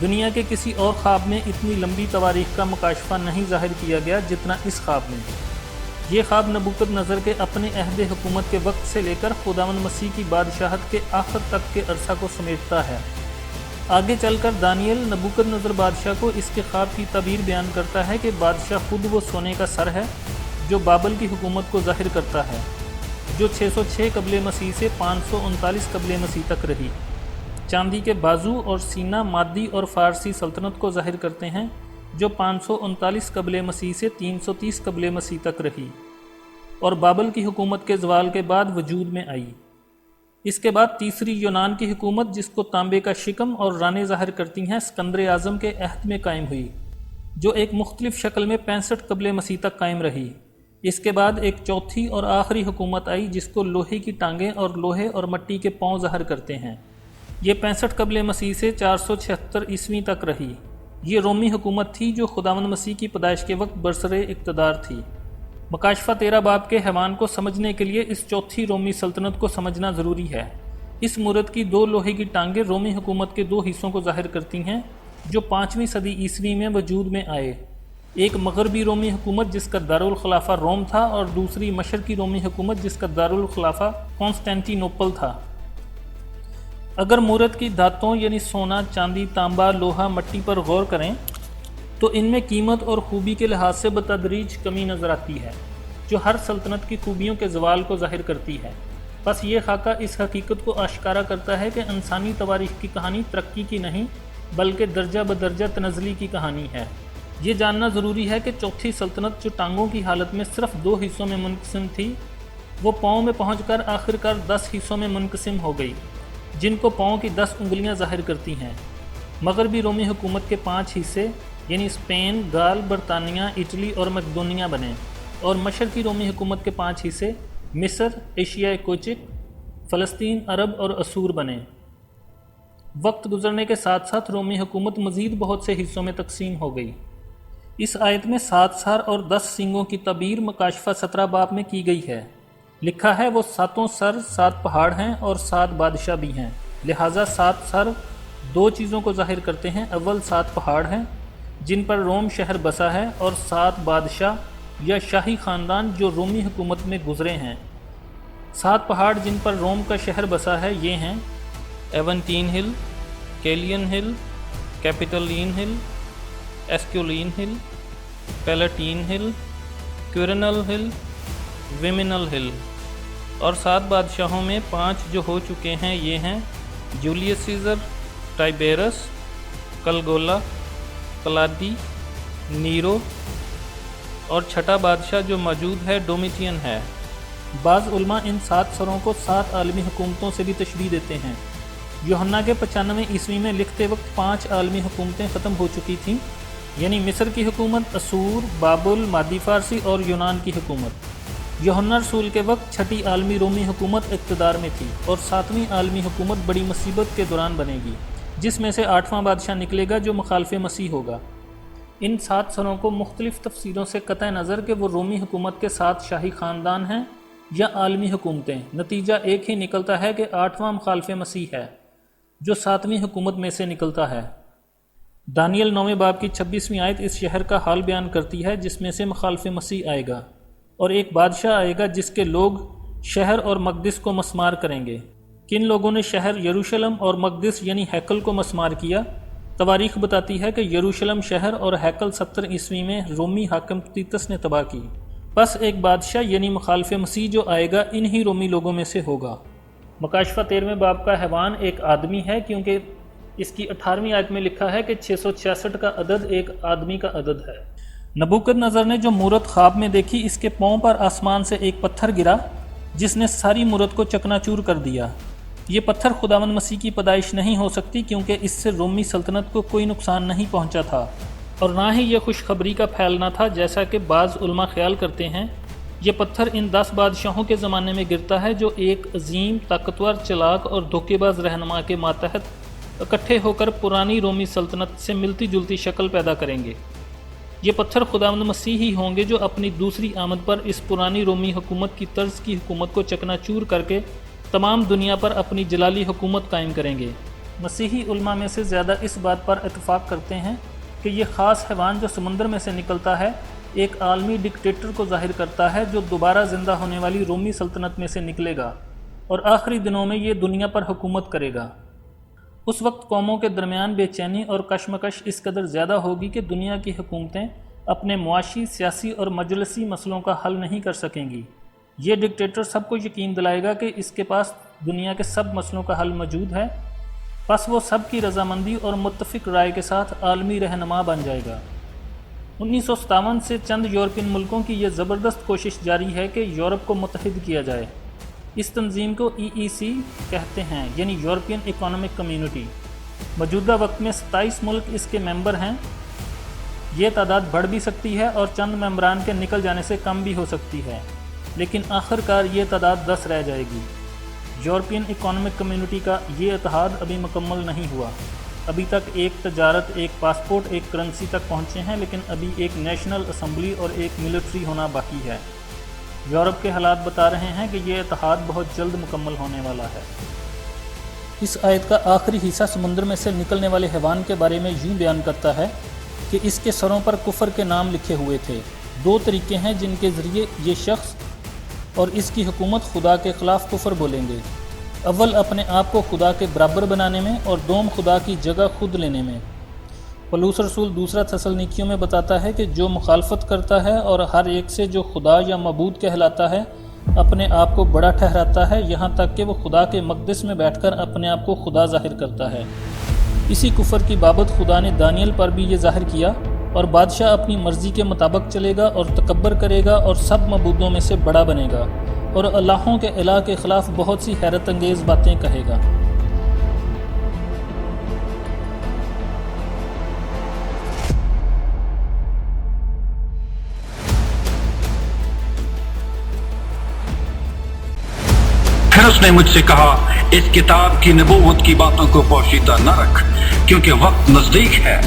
دنیا کے کسی اور خواب میں اتنی لمبی تواریخ کا مکاشفہ نہیں ظاہر کیا گیا جتنا اس خواب میں۔ یہ خواب نبوکد نظر کے اپنے عہد حکومت کے وقت سے لے کر خداوند مسیح کی بادشاہت کے آخر تک کے عرصہ کو سمیٹتا ہے۔ آگے چل کر دانیل نبوکد نظر بادشاہ کو اس کے خواب کی تعبیر بیان کرتا ہے کہ بادشاہ خود وہ سونے کا سر ہے جو بابل کی حکومت کو ظاہر کرتا ہے، جو 606 قبل مسیح سے 539 قبل مسیح تک رہی۔ چاندی کے بازو اور سینہ مادی اور فارسی سلطنت کو ظاہر کرتے ہیں جو 539 قبل مسیح سے 330 قبل مسیح تک رہی اور بابل کی حکومت کے زوال کے بعد وجود میں آئی۔ اس کے بعد تیسری یونان کی حکومت، جس کو تانبے کا شکم اور رانے ظاہر کرتی ہیں، سکندر اعظم کے عہد میں قائم ہوئی، جو ایک مختلف شکل میں 65 قبل مسیح تک قائم رہی۔ اس کے بعد ایک چوتھی اور آخری حکومت آئی جس کو لوہے کی ٹانگیں اور لوہے اور مٹی کے پاؤں ظاہر کرتے ہیں۔ یہ 65 قبل مسیح سے 476 عیسوی تک رہی۔ یہ رومی حکومت تھی جو خداوند مسیح کی پیدائش کے وقت برسر اقتدار تھی۔ مکاشفہ 13 باب کے حیوان کو سمجھنے کے لیے اس چوتھی رومی سلطنت کو سمجھنا ضروری ہے۔ اس مورت کی 2 لوہے کی ٹانگیں رومی حکومت کے 2 حصوں کو ظاہر کرتی ہیں جو 5ویں صدی عیسوی میں وجود میں آئے۔ ایک مغربی رومی حکومت جس کا دارالخلافہ روم تھا اور دوسری مشرقی رومی حکومت جس کا دارالخلافہ کانسٹینٹی نوپل تھا۔ اگر مورت کی دھاتوں یعنی سونا، چاندی، تانبا، لوہا، مٹی پر غور کریں تو ان میں قیمت اور خوبی کے لحاظ سے بتدریج کمی نظر آتی ہے جو ہر سلطنت کی خوبیوں کے زوال کو ظاہر کرتی ہے۔ بس یہ خاکہ اس حقیقت کو آشکارا کرتا ہے کہ انسانی تواریخ کی کہانی ترقی کی نہیں بلکہ درجہ بدرجہ تنزلی کی کہانی ہے۔ یہ جاننا ضروری ہے کہ چوتھی سلطنت جو ٹانگوں کی حالت میں صرف 2 حصوں میں منقسم تھی، وہ پاؤں میں پہنچ کر آخرکار 10 حصوں میں منقسم ہو گئی، جن کو پاؤں کی 10 انگلیاں ظاہر کرتی ہیں۔ مغربی رومی حکومت کے 5 حصے یعنی اسپین، گال، برطانیہ، اٹلی اور مقدونیہ بنے، اور مشرقی رومی حکومت کے 5 حصے مصر، ایشیائے کوچک، فلسطین، عرب اور اسور بنے۔ وقت گزرنے کے ساتھ ساتھ رومی حکومت مزید بہت سے حصوں میں تقسیم ہو گئی۔ اس آیت میں 7 سر اور 10 سینگوں کی تعبیر مکاشفہ 17 باب میں کی گئی ہے۔ لکھا ہے وہ 7 سر 7 پہاڑ ہیں اور 7 بادشاہ بھی ہیں، لہٰذا 7 سر 2 چیزوں کو ظاہر کرتے ہیں۔ اول 7 پہاڑ ہیں جن پر روم شہر بسا ہے، اور 7 بادشاہ یا شاہی خاندان جو رومی حکومت میں گزرے ہیں۔ 7 پہاڑ جن پر روم کا شہر بسا ہے یہ ہیں: ایونٹین ہل، کیلین ہل، کیپیٹولین ہل، ایسکیولین ہل، پیلاٹین ہل، کیورنل ہل، ویمنل ہل۔ اور 7 بادشاہوں میں 5 جو ہو چکے ہیں یہ ہیں: جولیس سیزر، ٹائبیرس، کلگولا، کلادی، نیرو، اور چھٹا بادشاہ جو موجود ہے ڈومیٹین ہے۔ بعض علماء ان 7 سروں کو 7 عالمی حکومتوں سے بھی تشبیہ دیتے ہیں۔ یوحنا کے 95 عیسوی میں لکھتے وقت 5 عالمی حکومتیں ختم ہو چکی تھیں، یعنی مصر کی حکومت، اسور، بابل، مادی فارسی اور یونان کی حکومت۔ یوحنا رسول کے وقت 6ٹھی عالمی رومی حکومت اقتدار میں تھی، اور 7ویں عالمی حکومت بڑی مصیبت کے دوران بنے گی، جس میں سے 8واں بادشاہ نکلے گا جو مخالف مسیح ہوگا۔ ان 7 سروں کو مختلف تفسیروں سے قطع نظر کہ وہ رومی حکومت کے 7 شاہی خاندان ہیں یا عالمی حکومتیں، نتیجہ ایک ہی نکلتا ہے کہ 8واں مخالف مسیح ہے جو 7ویں حکومت میں سے نکلتا ہے۔ دانیل 9 باب کی 26ویں آیت اس شہر کا حال بیان کرتی ہے جس میں سے مخالف مسیح آئے گا، اور ایک بادشاہ آئے گا جس کے لوگ شہر اور مقدس کو مسمار کریں گے۔ کن لوگوں نے شہر یروشلم اور مقدس یعنی ہیکل کو مسمار کیا؟ تواریخ بتاتی ہے کہ یروشلم شہر اور ہیکل 70 عیسوی میں رومی حاکم تیتس نے تباہ کی۔ پس ایک بادشاہ یعنی مخالف مسیح جو آئے گا انہی رومی لوگوں میں سے ہوگا۔ مکاشفہ 13 باب کا حیوان ایک آدمی ہے، کیونکہ اس کی 18ویں آیت میں لکھا ہے کہ 666 کا عدد ایک آدمی کا عدد ہے۔ نبوکد نظر نے جو مورت خواب میں دیکھی، اس کے پاؤں پر آسمان سے ایک پتھر گرا جس نے ساری مورت کو چکنا چور کر دیا۔ یہ پتھر خداوند مسیح کی پیدائش نہیں ہو سکتی، کیونکہ اس سے رومی سلطنت کو کوئی نقصان نہیں پہنچا تھا، اور نہ ہی یہ خوشخبری کا پھیلنا تھا جیسا کہ بعض علماء خیال کرتے ہیں۔ یہ پتھر ان 10 بادشاہوں کے زمانے میں گرتا ہے جو ایک عظیم، طاقتور، چلاک اور دھوکے باز رہنما کے ماتحت اکٹھے ہو کر پرانی رومی سلطنت سے ملتی جلتی شکل پیدا کریں گے۔ یہ پتھر خداوند مسیح ہی ہوں گے جو اپنی دوسری آمد پر اس پرانی رومی حکومت کی طرز کی حکومت کو چکنا چور کر کے تمام دنیا پر اپنی جلالی حکومت قائم کریں گے۔ مسیحی علماء میں سے زیادہ اس بات پر اتفاق کرتے ہیں کہ یہ خاص حیوان جو سمندر میں سے نکلتا ہے ایک عالمی ڈکٹیٹر کو ظاہر کرتا ہے جو دوبارہ زندہ ہونے والی رومی سلطنت میں سے نکلے گا اور آخری دنوں میں یہ دنیا پر حکومت کرے گا۔ اس وقت قوموں کے درمیان بے چینی اور کشمکش اس قدر زیادہ ہوگی کہ دنیا کی حکومتیں اپنے معاشی، سیاسی اور مجلسی مسئلوں کا حل نہیں کر سکیں گی۔ یہ ڈکٹیٹر سب کو یقین دلائے گا کہ اس کے پاس دنیا کے سب مسئلوں کا حل موجود ہے، پس وہ سب کی رضامندی اور متفق رائے کے ساتھ عالمی رہنما بن جائے گا۔ 1957 سے چند یورپین ملکوں کی یہ زبردست کوشش جاری ہے کہ یورپ کو متحد کیا جائے۔ اس تنظیم کو EEC کہتے ہیں، یعنی یورپین اکنامک کمیونٹی۔ موجودہ وقت میں 27 ملک اس کے ممبر ہیں۔ یہ تعداد بڑھ بھی سکتی ہے اور چند ممبران کے نکل جانے سے کم بھی ہو سکتی ہے، لیکن آخر کار یہ تعداد 10 رہ جائے گی۔ یورپین اکنامک کمیونٹی کا یہ اتحاد ابھی مکمل نہیں ہوا۔ ابھی تک ایک تجارت، ایک پاسپورٹ، ایک کرنسی تک پہنچے ہیں، لیکن ابھی ایک نیشنل اسمبلی اور ایک ملٹری ہونا باقی ہے۔ یورپ کے حالات بتا رہے ہیں کہ یہ اتحاد بہت جلد مکمل ہونے والا ہے۔ اس آیت کا آخری حصہ سمندر میں سے نکلنے والے حیوان کے بارے میں یوں بیان کرتا ہے کہ اس کے سروں پر کفر کے نام لکھے ہوئے تھے۔ 2 طریقے ہیں جن کے ذریعے یہ شخص اور اس کی حکومت خدا کے خلاف کفر بولیں گے۔ اول اپنے آپ کو خدا کے برابر بنانے میں، اور دوم خدا کی جگہ خود لینے میں۔ پولس رسول دوسرا تھسلنیکیوں میں بتاتا ہے کہ جو مخالفت کرتا ہے اور ہر ایک سے جو خدا یا معبود کہلاتا ہے اپنے آپ کو بڑا ٹھہراتا ہے، یہاں تک کہ وہ خدا کے مقدس میں بیٹھ کر اپنے آپ کو خدا ظاہر کرتا ہے۔ اسی کفر کی بابت خدا نے دانیل پر بھی یہ ظاہر کیا، اور بادشاہ اپنی مرضی کے مطابق چلے گا اور تکبر کرے گا اور سب معبودوں میں سے بڑا بنے گا، اور اللہوں کے الہ کے خلاف بہت سی حیرت انگیز باتیں کہے گا۔ پھر اس نے مجھ سے کہا، اس کتاب کی نبوت کی باتوں کو پوشیدہ نہ رکھ، کیونکہ وقت نزدیک ہے۔